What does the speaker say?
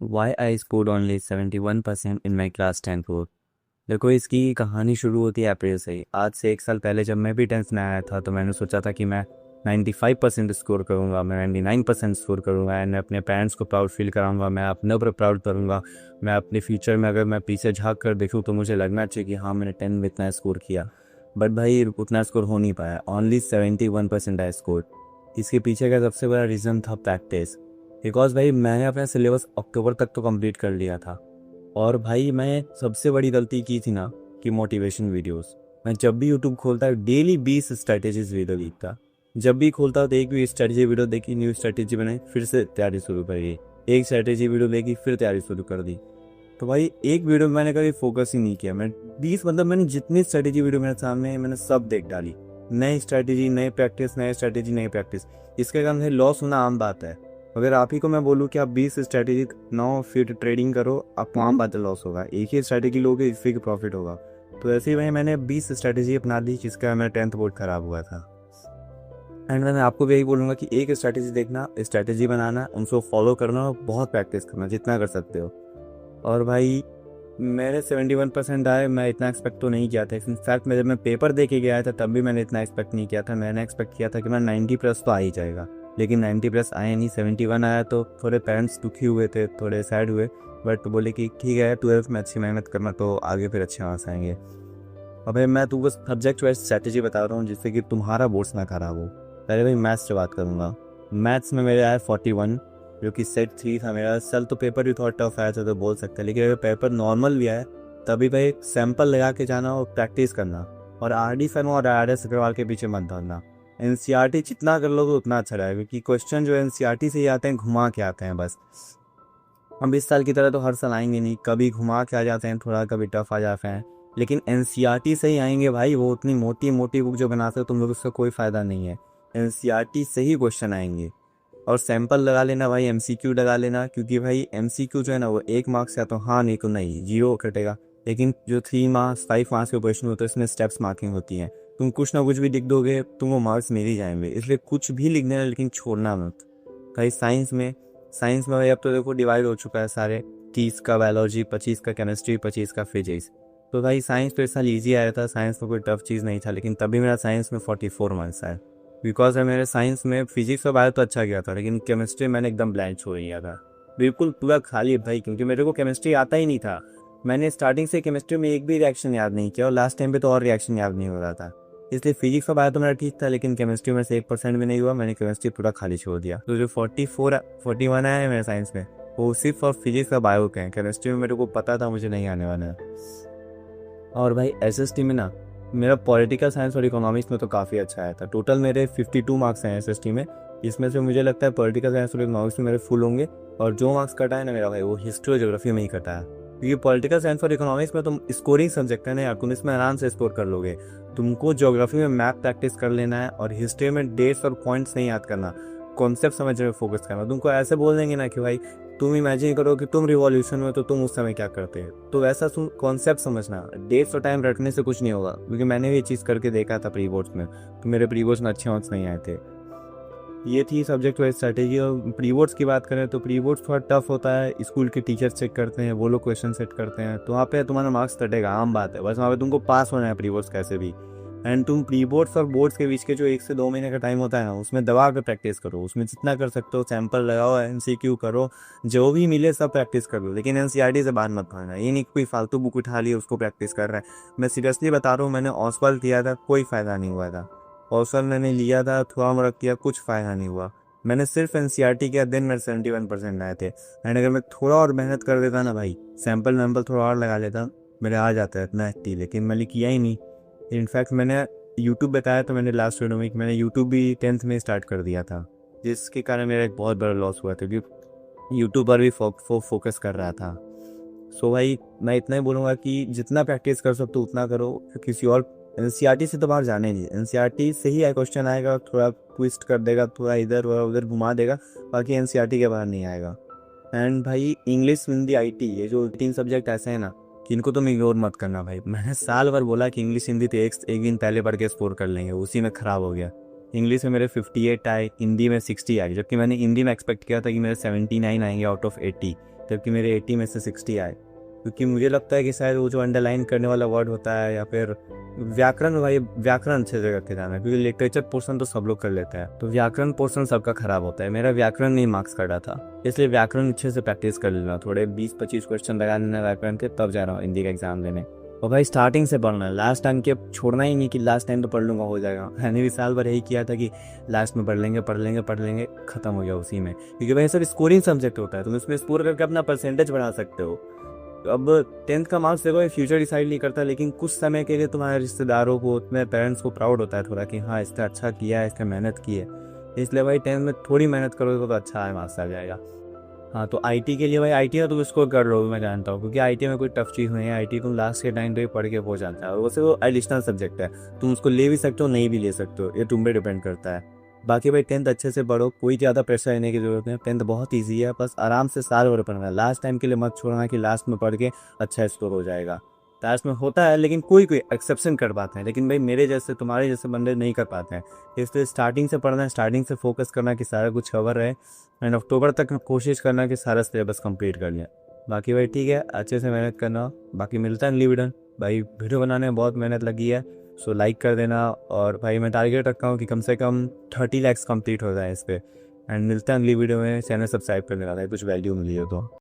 Why I scored only 71% in my class 10 board। देखो, इसकी कहानी शुरू होती है अप्रैल से ही। आज से 1 साल पहले जब मैं भी 10th में आया था तो मैंने सोचा था कि मैं 95% स्कोर करूँगा, मैं 99% स्कोर करूँगा एंड अपने पेरेंट्स को प्राउड फील कराऊँगा, मैं अपने ऊपर प्राउड करूँगा। मैं अपने फ्यूचर में अगर मैं पीछे झाँक कर देखूँ तो मुझे लगना चाहिए कि हाँ, मैंने 10 में इतना स्कोर किया। बट भाई उतना स्कोर हो नहीं पाया, ओनली 71% आई स्कोर। इसके पीछे का सबसे बड़ा रीज़न था प्रैक्टिस। बिकॉज भाई मैंने अपना सिलेबस अक्टूबर तक तो कंप्लीट कर लिया था। और भाई मैं सबसे बड़ी गलती की थी ना कि मोटिवेशन वीडियोस। मैं जब भी यूट्यूब खोलता डेली 20 स्ट्रैटेजीज वीडियो देखता। जब भी खोलता तो एक भी स्ट्रैटेजी वीडियो देखी, न्यू स्ट्रैटेजी बनाई, फिर से तैयारी शुरू करी। एक स्ट्रैटेजी वीडियो देखी, फिर तैयारी शुरू कर दी। तो भाई एक वीडियो में मैंने कभी फोकस ही नहीं किया। मैं 20 मतलब मैंने जितनी स्ट्रैटेजी वीडियो मेरे सामने है मैंने सब देख डाली। नई स्ट्रैटेजी, नई प्रैक्टिस, नई स्ट्रैटेजी, नई प्रैक्टिस। इसके कारण से लॉस होना आम बात है। अगर आप ही को मैं बोलूँ कि आप 20 स्ट्रैटेजी 9 फीट ट्रेडिंग करो, आपको आम बात है लॉस होगा। एक ही स्ट्रैटेजी लोगे, इसी का प्रॉफिट होगा। तो ऐसे ही भाई मैंने 20 स्ट्रैटेजी अपना दी, जिसका मेरा 10th बोर्ड खराब हुआ था। एंड मैं आपको भी यही बोलूँगा कि एक स्ट्रैटेजी देखना, स्ट्रैटेजी बनाना, उनको फॉलो करना और बहुत प्रैक्टिस करना, जितना कर सकते हो। और भाई मेरे 71% आए, मैं इतना एक्सपेक्ट तो नहीं किया था। इनफैक्ट मैं जब मैं पेपर दे के गया था तब भी मैंने इतना एक्सपेक्ट नहीं किया था। मैंने एक्सपेक्ट किया था कि मैं 90+ तो आ ही जाएगा, लेकिन 90+ आया नहीं, 71 आया। तो थोड़े पेरेंट्स दुखी हुए थे, थोड़े सैड हुए। बट बोले कि ठीक है, 12th में अच्छी मेहनत करना तो आगे फिर अच्छे मार्क्स आएंगे। और भाई मैं तो बस सब्जेक्ट वाइज स्ट्रैटेजी बता रहा हूँ जिससे कि तुम्हारा बोर्ड्स ना खराब हो। पहले भाई मैथ्स से बात करूँगा। मैथ्स में मेरे आया 41, जो कि सेट 3 था मेरा। सल तो पेपर भी थोड़ा टफ आया था तो बोल सकते हैं, लेकिन अगर पेपर नॉर्मल भी आया तभी भाई सैंपल लगा के जाना और प्रैक्टिस करना। और RD फर्मा और RS अग्रवाल के पीछे मत दौड़ना। NCERT जितना कर लो तो उतना अच्छा रहेगा, क्योंकि क्वेश्चन जो NCERT से ही आते हैं घुमा के आते हैं बस। अब इस साल की तरह तो हर साल आएंगे नहीं, कभी घुमा के आ जाते हैं थोड़ा, कभी टफ आ जाते हैं। लेकिन NCERT से ही आएंगे भाई। वो उतनी मोटी मोटी बुक जो बनाते हो तुम लोग, उसका कोई फ़ायदा नहीं है। NCERT से ही क्वेश्चन आएंगे। और सैंपल लगा लेना भाई, MCQ लगा लेना, क्योंकि भाई MCQ जो है ना वो 1 मार्क्स से आता है, हाँ नहीं तो नहीं, 0 कटेगा। लेकिन जो 3 मार्क्स 5 मार्क्स के क्वेश्चन होते हैं इसमें स्टेप्स मार्किंग होती है। तुम कुछ ना कुछ भी लिख दोगे तुम वो मार्क्स मिल ही जाएंगे, इसलिए कुछ भी लिख देना लेकिन छोड़ना मत। भाई साइंस में भाई अब तो देखो डिवाइड हो चुका है सारे। 30 का बायोलॉजी, 25 का केमिस्ट्री, 25 का फिजिक्स। तो भाई साइंस तो इस साल ईजी आया था, साइंस में कोई टफ चीज़ नहीं था, लेकिन तभी मेरा साइंस में 44 मार्क्स आया। बिकॉज मेरे साइंस में फिजिक्स और बायो तो अच्छा गया था, लेकिन केमिस्ट्री मैंने एकदम ब्लैंक छोड़ दिया था। बिल्कुल पूरा खाली भाई, क्योंकि मेरे को केमिस्ट्री आता ही नहीं था। मैंने स्टार्टिंग से केमिस्ट्री में एक भी रिएक्शन याद नहीं किया और लास्ट टाइम पे तो और रिएक्शन याद नहीं हो रहा था। इसलिए फिजिक्स और बायो तो मेरा ठीक था, लेकिन केमिस्ट्री में से 1% भी नहीं हुआ। मैंने केमिस्ट्री पूरा खाली छोड़ दिया। तो जो 41 आया है मेरे साइंस में, वो सिर्फ और फिजिक्स और बायो के हैं। केमिस्ट्री में मेरे को पता था मुझे नहीं आने वाला है। और भाई SST में ना मेरा पॉलिटिकल साइंस और इकोनॉमिक्स में तो काफ़ी अच्छा आया था। टोटल मेरे 52 मार्क्स हैं SST में। इसमें से मुझे लगता है पॉलिटिकल साइंस और इकोनॉमिक्स में मेरे फुल होंगे। और जो मार्क्स कटा है ना मेरा भाई, वो हिस्ट्री और ज्योग्राफी में ही कटा है। क्योंकि पॉलिटिकल साइंस और इकोनॉमिक्स में तुम स्कोरिंग सब्जेक्ट है ना यार, तुम इसमें आराम से स्कोर कर लोगे। तुमको ज्योग्राफी में मैथ प्रैक्टिस कर लेना है और हिस्ट्री में डेट्स और पॉइंट्स नहीं याद करना, कॉन्सेप्ट समझने में फोकस करना। तुमको ऐसे बोल देंगे ना कि भाई तुम इमेजिन करो कि तुम रिवॉल्यूशन में, तो तुम उस समय क्या करते हैं, तो वैसा तुम कॉन्सेप्ट समझना। डेट्स और टाइम रटने से कुछ नहीं होगा, क्योंकि मैंने भी ये चीज़ करके देखा था प्री बोर्ड्स में, तो मेरे प्री बोर्ड्स में अच्छे मार्क्स नहीं आए थे। ये थी सब्जेक्ट वाइज स्ट्रैटेजी। और प्री बोर्ड्स की बात करें तो प्री बोर्ड्स थोड़ा टफ होता है। स्कूल के टीचर्स चेक करते हैं, वो लोग क्वेश्चन सेट करते हैं, तो वहाँ पे तुम्हारा मार्क्स कटेगा, आम बात है। बस वहाँ पे तुमको पास होना है प्री बोर्ड्स कैसे भी। एंड तुम प्री बोर्ड्स और बोर्ड्स के बीच के जो 1 से 2 महीने का टाइम होता है ना, उसमें दबा के प्रैक्टिस करो। उसमें जितना कर सकते हो सैंपल लगाओ, MCQ करो, जो भी मिले सब प्रैक्टिस कर लो। लेकिन NCERT से बाहर मत भागना। ये नहीं कोई फालतू बुक उठा ली उसको प्रैक्टिस कर रहा है। मैं सीरियसली बता रहा हूँ, मैंने ऑसवाल किया था, कोई फ़ायदा नहीं हुआ था। ऑसवाल मैंने लिया था, थोड़ा मोड़ा किया, कुछ फ़ायदा नहीं हुआ। मैंने सिर्फ NCERT किया, दिन मेरे 71% आए थे। एंड अगर मैं थोड़ा और मेहनत कर देता ना भाई, सैंपल वैम्पल थोड़ा और लगा लेता, मेरे आ जाता है इतना 80। लेकिन मैंने किया ही नहीं। इनफैक्ट मैंने यूट्यूब बताया तो मैंने लास्ट वीडियो में कि मैंने यूट्यूब भी 10th में स्टार्ट कर दिया था, जिसके कारण मेरा एक बहुत बड़ा लॉस हुआ था, क्योंकि यूट्यूब पर भी फोकस कर रहा था। सो भाई मैं इतना ही बोलूँगा कि जितना प्रैक्टिस कर सकते हो उतना करो। किसी और NCERT से तो बाहर जाने नहीं। NCERT से ही क्वेश्चन आएगा, थोड़ा ट्विस्ट कर देगा, थोड़ा इधर उधर घुमा देगा, बाकी NCERT के बाहर नहीं आएगा। एंड भाई इंग्लिश, हिंदी, IT, ये जो 3 सब्जेक्ट ऐसे हैं ना कि इनको तुम इग्नोर मत करना भाई। मैंने साल भर बोला कि इंग्लिश हिंदी तो एक दिन पहले पढ़ के स्कोर कर लेंगे, उसी में ख़राब हो गया। इंग्लिश में मेरे 58 आए, हिंदी में 60 आए, जबकि मैंने हिंदी में एक्सपेक्ट किया था कि मेरे 79 आएंगे आउट ऑफ 80। जबकि मेरे 80 में से 60 आए, क्योंकि मुझे लगता है कि शायद वो जो अंडरलाइन करने वाला वर्ड होता है या फिर व्याकरण, भाई व्याकरण अच्छे से करके जाना है, क्योंकि लिटरेचर पोर्शन तो सब लोग कर लेते हैं, तो व्याकरण पोर्शन सबका खराब होता है। मेरा व्याकरण नहीं मार्क्स कर रहा था, इसलिए व्याकरण अच्छे से प्रैक्टिस कर लेना, थोड़े 20-25 क्वेश्चन लगा लेना व्याकरण के, तब जा रहा हूँ हिंदी का एग्जाम देने। और भाई स्टार्टिंग से पढ़ना है, लास्ट टाइम के छोड़ना ही नहीं कि लास्ट टाइम तो पढ़ लूँगा हो जाएगा। मैंने भी साल भर यही किया था कि लास्ट में पढ़ लेंगे पढ़ लेंगे पढ़ लेंगे, खत्म हो गया उसी में, क्योंकि भाई सब स्कोरिंग सब्जेक्ट होता है, तुम इसमें स्कोर करके अपना परसेंटेज बढ़ा सकते हो। अब 10th का मार्क्स देखो ये फ्यूचर डिसाइड नहीं करता, लेकिन कुछ समय के लिए तुम्हारे रिश्तेदारों को, तुम्हारे पेरेंट्स को प्राउड होता है थोड़ा कि हाँ इसने अच्छा किया है, इसने मेहनत की है। इसलिए भाई 10th में थोड़ी मेहनत करोगे तो अच्छा है मार्क्स आ जाएगा। हाँ, तो आईटी के लिए भाई, आईटी में तुम स्कोर कर लो, मैं जानता हूँ, क्योंकि आईटी में कोई टफ चीज़ नहीं है, आईटी तुम लास्ट के टाइम पे पढ़ के हो जाता है, और वैसे वो एडिशनल सब्जेक्ट है, तुम उसको ले भी सकते हो नहीं भी ले सकते हो, ये तुम पे डिपेंड करता है। बाकी भाई 10th अच्छे से पढ़ो, कोई ज़्यादा प्रेशर लेने की जरूरत नहीं है, 10th बहुत ईजी है, बस आराम से साल भर पढ़ना है, लास्ट टाइम के लिए मत छोड़ना कि लास्ट में पढ़ के अच्छा स्कोर हो जाएगा। लास्ट में होता है, लेकिन कोई कोई एक्सेप्शन कर पाते हैं, लेकिन भाई मेरे जैसे तुम्हारे जैसे बंदे नहीं कर पाते हैं, इसलिए स्टार्टिंग से पढ़ना है, स्टार्टिंग से फोकस करना कि सारा कुछ कवर रहे, एंड अक्टूबर तक कोशिश करना कि सारा सिलेबस कंप्लीट कर लिया। बाकी भाई ठीक है, अच्छे से मेहनत करना, बाकी मिलता है अगली वीडियो। भाई वीडियो बनाने में बहुत मेहनत लगी है, सो लाइक कर देना, और भाई मैं टारगेट रखता हूँ कि कम से कम 30 lakhs कंप्लीट हो जाए इस पर। एंड मिलता है अगली वीडियो में, चैनल सब्सक्राइब करने वाला है, कुछ वैल्यू मिली हो तो।